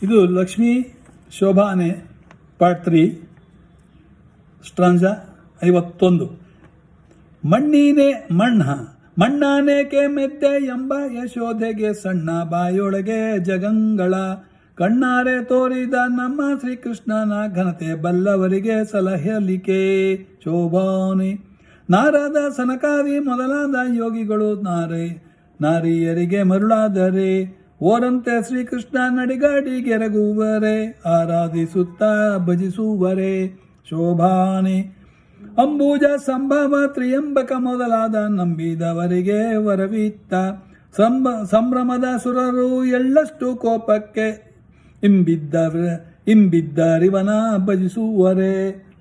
ಇದು ಲಕ್ಷ್ಮೀ ಶೋಭಾನೆ ಪಾರ್ಟ್ 3 ಸ್ಟ್ರಾಂಜಾ 51. ಮಣ್ಣಾನೇಕೆ ಮೆದ್ದೆ ಎಂಬ ಯಶೋಧೆಗೆ ಸಣ್ಣ ಬಾಯೊಳಗೆ ಜಗಂಗಳ ಕಣ್ಣಾರೆ ತೋರಿದ ನಮ್ಮ ಶ್ರೀಕೃಷ್ಣನ ಘನತೆ ಬಲ್ಲವರಿಗೆ ಸಲಹಲಿಕೆ ಶೋಭಾನೆ. ನಾರದ ಸನಕಾದಿ ಮೊದಲಾದ ಯೋಗಿಗಳು ನಾರಿಯರಿಗೆ ಮರುಳಾದರೆ ಓರಂತೆ ಶ್ರೀಕೃಷ್ಣ ನಡಿಗಾಡಿಗೆರಗುವರೆ ಆರಾಧಿಸುತ್ತಾ ಭಜಿಸುವರೆ ಶೋಭಾನೆ. ಅಂಬುಜ ಸಂಭವ ತ್ರಿಯಂಬಕ ಮೊದಲಾದ ನಂಬಿದವರಿಗೆ ವರವಿತ್ತ ಸಂಭ್ರಮದ ಸುರರು ಎಳ್ಳಷ್ಟು ಕೋಪಕ್ಕೆ ಇಂಬಿದ್ದರಿವನ ಭಜಿಸುವರೆ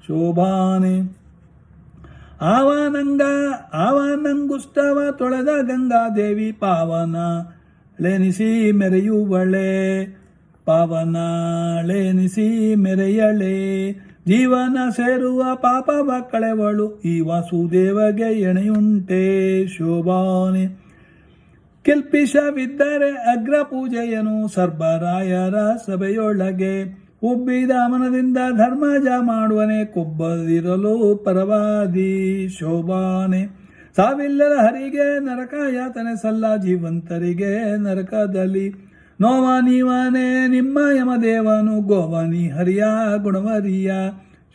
ಶೋಭಾನೆ. ಆವಾನಂಗುಷ್ಟವ ತೊಳೆದ ಗಂಗಾದೇವಿ ಪಾವನಳೆನಿಸಿ ಮೆರೆಯಳೆ ಜೀವನ ಸೇರುವ ಪಾಪವ ಕಳೆವಳು ಈ ವಾಸುದೇವಗೆ ಎಣೆಯುಂಟೆ ಶೋಭಾನೆ. ಕಿಲ್ಪಿಷವಿದ್ದರೆ ಅಗ್ರ ಪೂಜೆಯನು ಸರ್ಬರಾಯರ ಸಭೆಯೊಳಗೆ ಉಬ್ಬಿದ ಮನದಿಂದ ಧರ್ಮಜ ಮಾಡುವನೆ ಕೊಬ್ಬದಿರಲು ಪರವಾದಿ ಶೋಭಾನೆ. ಸಾವಿಲ್ಲದ ಹರಿಗೆ ನರಕ ಯಾತನೆ ಸಲ್ಲ ಜೀವಂತರಿಗೆ ನರಕದಲ್ಲಿ ನೋವ ನೀವನೇ ನಿಮ್ಮ ಯಮದೇವನು ಗೋವನಿ ಹರಿಯ ಗುಣವರಿಯ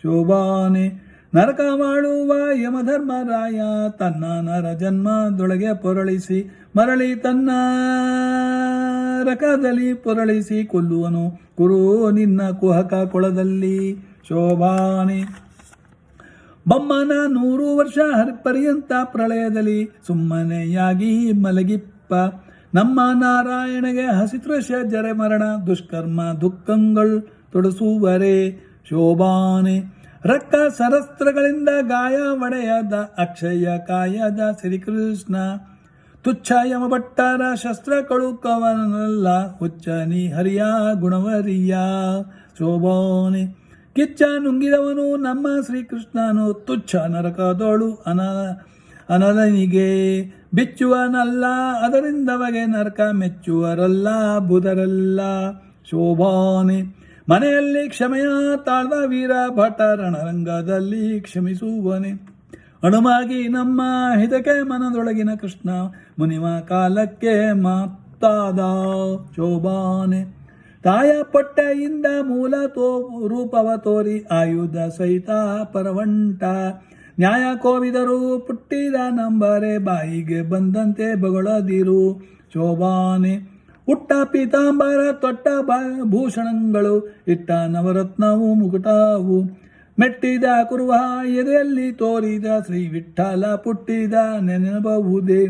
ಶೋಭಾನೆ. ನರಕ ಮಾಡುವ ಯಮಧರ್ಮರಾಯ ತನ್ನ ನರ ಜನ್ಮದೊಳಗೆ ಮರಳಿ ತನ್ನ ರಕದಲ್ಲಿ ಪೊರಳಿಸಿ ಕೊಲ್ಲುವನು ಕುರು ನಿನ್ನ ಕುಹಕ ಕೊಳದಲ್ಲಿ ಶೋಭಾನೆ. ಬಮ್ಮನ 100 ವರ್ಷ ಪರ್ಯಂತ ಪ್ರಳಯದಲ್ಲಿ ಸುಮ್ಮನೆಯಾಗಿ ಮಲಗಿಪ್ಪ ನಮ್ಮ ನಾರಾಯಣಗೆ ಹಸಿತೃಷ ಜರೆ ಮರಣ ದುಷ್ಕರ್ಮ ದುಃಖಗಳು ತೊಡಸುವರೆ ಶೋಭಾನೆ. ರಕ್ಕ ಸರಸ್ತ್ರಗಳಿಂದ ಗಾಯ ಒಡೆಯದ ಅಕ್ಷಯ ಕಾಯದ ಶ್ರೀಕೃಷ್ಣ ತುಚ್ಛ ಯಮಭಟ್ಟರ ಶಸ್ತ್ರ ಕಳುಕವನಲ್ಲ ಹುಚ್ಚನಿ ಹರಿಯ ಗುಣವರಿಯ ಶೋಭಾನೆ. ಕಿಚ್ಚ ನುಂಗಿದವನು ನಮ್ಮ ಶ್ರೀಕೃಷ್ಣನು ತುಚ್ಛ ನರಕದೋಳು ಅನಲನಿಗೆ ಬಿಚ್ಚುವನಲ್ಲ ಅದರಿಂದವಗೆ ನರಕ ಮೆಚ್ಚುವರಲ್ಲ ಬುಧರಲ್ಲ ಶೋಭಾನೆ. ಮನೆಯಲ್ಲಿ ಕ್ಷಮೆಯ ತಾಳ್ದ ವೀರ ಭಟ ರಣರಂಗದಲ್ಲಿ ಕ್ಷಮಿಸುವನೆ ಅಣುಮಾಗಿ ನಮ್ಮ ಹಿತಕ್ಕೆ ಮನದೊಳಗಿನ ಕೃಷ್ಣ ಮುನಿವ ಕಾಲಕ್ಕೆ ಮಾತಾದ ಶೋಭಾನೆ. ತಾಯ ಪೊಟ್ಟೆಯಿಂದ ಮೂಲ ರೂಪವ ತೋರಿ ಆಯುಧ ಸಹಿತ ಪರವಂಟ ನ್ಯಾಯ ಕೋವಿದರು ಪುಟ್ಟಿದ ನಂಬರೆ ಬಾಯಿಗೆ ಬಂದಂತೆ ಬಗೊಳದಿರು ಶೋಭಾನೆ. ಉಟ್ಟ ಪೀತಾಂಬರ ತೊಟ್ಟ ಭೂಷಣಗಳು ಇಟ್ಟ ನವರತ್ನವು ಮುಗುಟವು ಮೆಟ್ಟಿದ ಕುರುವ ಎದೆಯಲ್ಲಿ ತೋರಿದ ಶ್ರೀ ವಿಠ್ಠಲ ಪುಟ್ಟಿದ ನೆನಬಹುದೇ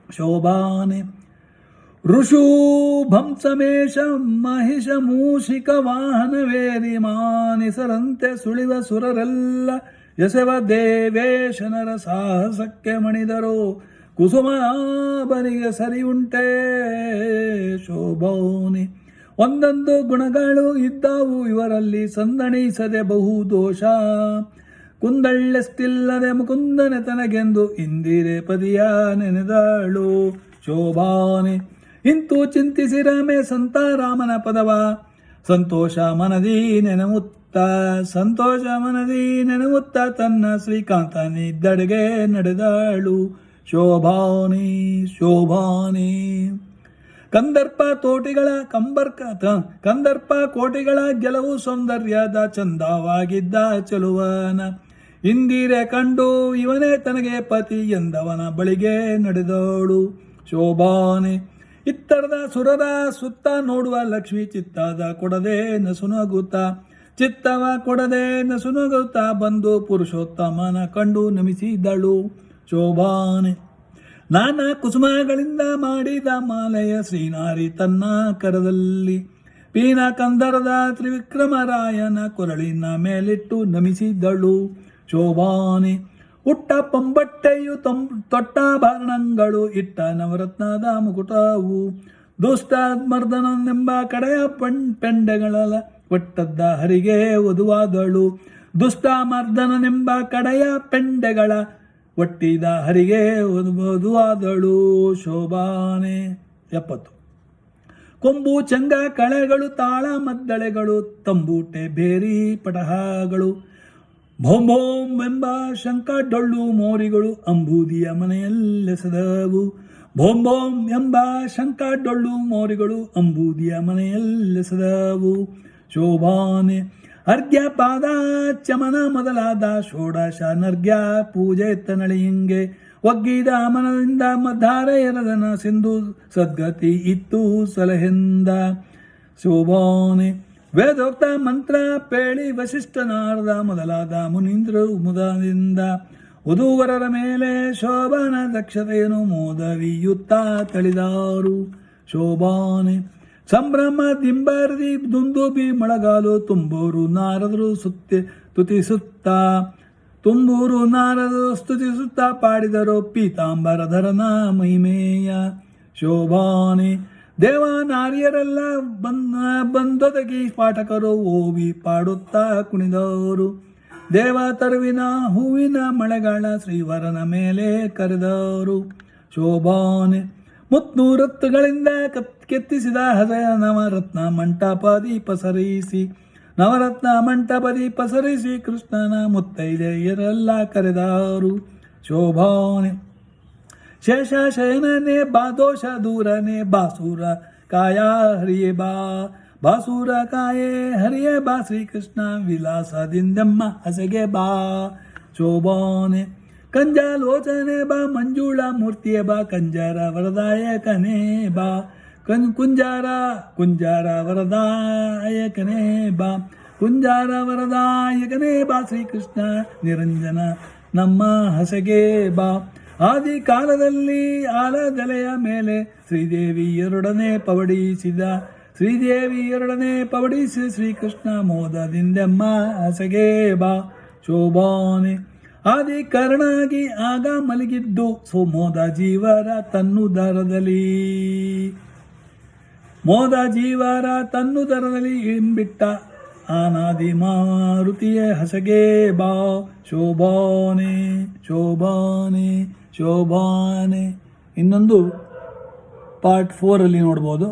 ಶೋಭಾನೆ. ಋಷುಭಂಸಮೇಶ ಮಹಿಷ ಮೂಷಿಕ ವಾಹನವೇರಿ ಮಾನಿಸರಂತೆ ಸುಳಿವ ಸುರರೆಲ್ಲ ಯಶವ ದೇವೇಶನರ ಸಾಹಸಕ್ಕೆ ಮಣಿದರು ಕುಸುಮಾಬನಿಗೆ ಸರಿಯುಂಟೆ ಶೋಭಾನೆ. ಒಂದೊಂದು ಗುಣಗಳು ಇದ್ದವು ಇವರಲ್ಲಿ ಸಂದಣಿಸದೆ ಬಹು ದೋಷ ಕುಂದಳ್ಳೆಸ್ತಿಲ್ಲದೆ ಮುಕುಂದನೆ ತನಗೆಂದು ಇಂದಿರೆ ಪದಿಯ ನೆನೆದಳು ಶೋಭಾನೆ. ಇಂತು ಚಿಂತಿಸಿ ರಮೆ ಸಂತಾರಾಮನ ಪದವ ಸಂತೋಷ ಮನದಿ ನೆನವುತ್ತ ತನ್ನ ಶ್ರೀಕಾಂತನಿದ್ದಡೆಗೆ ನಡೆದಳು ಶೋಭಾನೆ. ಕಂದರ್ಪ ಕೋಟಿಗಳ ಗೆಲುವು ಸೌಂದರ್ಯದ ಚಂದವಾಗಿದ್ದ ಚಲುವನ ಇಂದಿರೆ ಕಂಡು ಇವನೇ ತನಗೆ ಪತಿ ಎಂದವನ ಬಳಿಗೆ ನಡೆದವಳು ಶೋಭಾನೆ. ಇತ್ತರದ ಸುರರ ಸುತ್ತ ನೋಡುವ ಲಕ್ಷ್ಮಿ ಚಿತ್ತವ ಕೊಡದೆ ನಸುನಗುತ್ತಾ ಬಂದು ಪುರುಷೋತ್ತಮನ ಕಂಡು ನಮಿಸಿದಳು ಶೋಭಾನೆ. ನಾನಾ ಕುಸುಮಗಳಿಂದ ಮಾಡಿದ ಮಾಲೆಯ ಶ್ರೀನಾರಿ ತನ್ನ ಕರದಲ್ಲಿ ಪೀನ ಕಂದರದ ತ್ರಿವಿಕ್ರಮರಾಯನ ಕೊರಳಿನ ಮೇಲಿಟ್ಟು ನಮಿಸಿದಳು ಶೋಭಾನೆ. ಉಟ್ಟ ಪಂಬಟ್ಟೆಯು ತೊಟ್ಟಾಭರಣಗಳು ಇಟ್ಟ ನವರತ್ನದ ಮುಕುಟವು ದುಷ್ಟಮರ್ದನನೆಂಬ ಕಡೆಯ ಪೆಂಡೆಗಳ ಒಟ್ಟದ್ದ ಹರಿಗೆ ವಧುವಾದಳು ದುಷ್ಟಮರ್ದನನೆಂಬ ಕಡೆಯ ಪೆಂಡೆಗಳ ಒಟ್ಟಿದ ಹರಿಗೆ ವಧುವಾದಳು ಶೋಭಾನೆ. 70. ಕೊಂಬು ಚಂಗ ಕಳೆಗಳು ತಾಳ ಮದ್ದಳೆಗಳು ತಂಬೂಟೆ ಬೇರಿ ಪಟಹಗಳು ಭೋಂ ಭೋಂ ಎಂಬ ಶಂಕ ಡೊಳ್ಳು ಮೋರಿಗಳು ಅಂಬೂದಿಯ ಮನೆಯಲ್ಲೆಸೆದವು. ಭೋಂ ಭೋಂ ಎಂಬ ಶಂಕ ಡೊಳ್ಳು ಮೋರಿಗಳು ಅಂಬೂದಿಯ ಮನೆಯಲ್ಲೆಸೆದವು. ಶೋಭಾನೆ ಅರ್ಘ್ಯ ಪಾದಾಚಮನ ಮೊದಲಾದ ಷೋಡಶ ನರ್ಘ್ಯ ಪೂಜೆ ತನಳಿಯಿಂಗೆ ಒಗ್ಗಿದ ಮನದಿಂದ ಮಧಾರೆ ಎರದನ ಸಿಂಧು ಸದ್ಗತಿ ಇತ್ತು ಸಲಹೆಂದ. ಶೋಭಾನೆ ವೇದೋಕ್ತ ಮಂತ್ರ ಪೇಳಿ ವಸಿಷ್ಠ ನಾರದ ಮೊದಲಾದ ಮುನೀಂದ್ರರು ಮುದದಿಂದ ವಧೂವರರ ಮೇಲೆ ಶೋಭನ ದಕ್ಷತೆಯನ್ನು ಮೋದವಿಯುತ್ತ ತಳಿದಾರು. ಶೋಭಾನೆ ಸಂಭ್ರಮ ದಿಂಬರ್ದಿ ದುಂದುಬಿ ಮೊಳಗಾಲು ತುಂಬೂರು ನಾರದರು ತುತಿಸುತ್ತ ತುಂಬೂರು ನಾರದರು ಸ್ತುತಿಸುತ್ತ ಪಾಡಿದರು ಪೀತಾಂಬರಧರನ ಮಹಿಮೇಯ. ಶೋಭಾನೆ ದೇವ ನಾರಿಯರೆಲ್ಲ ಬಂದೊದಗಿ ಪಾಠಕರು ಓವಿ ಪಾಡುತ್ತಾ ಕುಣಿದವರು. ದೇವ ತರುವಿನ ಹೂವಿನ ಮಳೆಗಾಳ ಶ್ರೀವರನ ಮೇಲೆ ಕರೆದವರು. ಶೋಭಾನೆ ಮುತ್ನೂರತ್ತುಗಳಿಂದ ಕೆತ್ತಿಸಿದ ಹೃದಯ ನವರತ್ನ ಮಂಟಪದಿ ಪಸರಿಸಿ ಕೃಷ್ಣನ ಮುತ್ತೈದೆಯರೆಲ್ಲ ಕರೆದರು. ಶೋಭಾನೆ ಶೇಷಶಯನನೇ ಬಾ ದೋಷ ದೂರನೇ ಬಾಸುರ ಕಾಯ ಹರಿಯೇ ಬಾಸುರ ಕಾಯೇ ಹರಿಯೇ ಬಾ ಶ್ರೀಕೃಷ್ಣ ವಿಲಾಸದಿಂದೆಮ್ಮ ಹಸೆಗೆ ಬಾ. ಶೋಭಾನೆ ಕಂಜಾಲೋಚನೆ ಬಾ ಮಂಜುಳ ಮೂರ್ತಿಯೇ ಬಾ ಕಂಜರ ವರದಾಯಕನೇ ಬಾ ಕುಂಜಾರ ವರದಾಯಕನೇ ಬಾ ಶ್ರೀಕೃಷ್ಣ ನಿರಂಜನ ನಮ್ಮ ಹಸೆಗೆ ಬಾ. ಆದಿ ಕಾಲದಲ್ಲಿ ಆಲದೆಲೆಯ ಮೇಲೆ ಶ್ರೀದೇವಿಯರೊಡನೆ ಪವಡಿಸಿ ಶ್ರೀಕೃಷ್ಣ ಮೋದದಿಂದೆಮ್ಮ ಹಸೆಗೆ ಬಾ. ಶೋಭಾನೆ ಆದಿ ಕರ್ಣಾಗಿ ಆಗ ಮಲಗಿದ್ದು ಮೋದ ಜೀವರ ತನ್ನುದರದಲ್ಲಿ ಇಂಬಿಟ್ಟ ಆನಾದಿ ಮಾರುತಿಯೇ ಹಸಗೆ ಬಾ. ಶೋಭಾನೆ ಇನ್ನೊಂದು ಪಾರ್ಟ್ 4 ನೋಡ್ಬೋದು.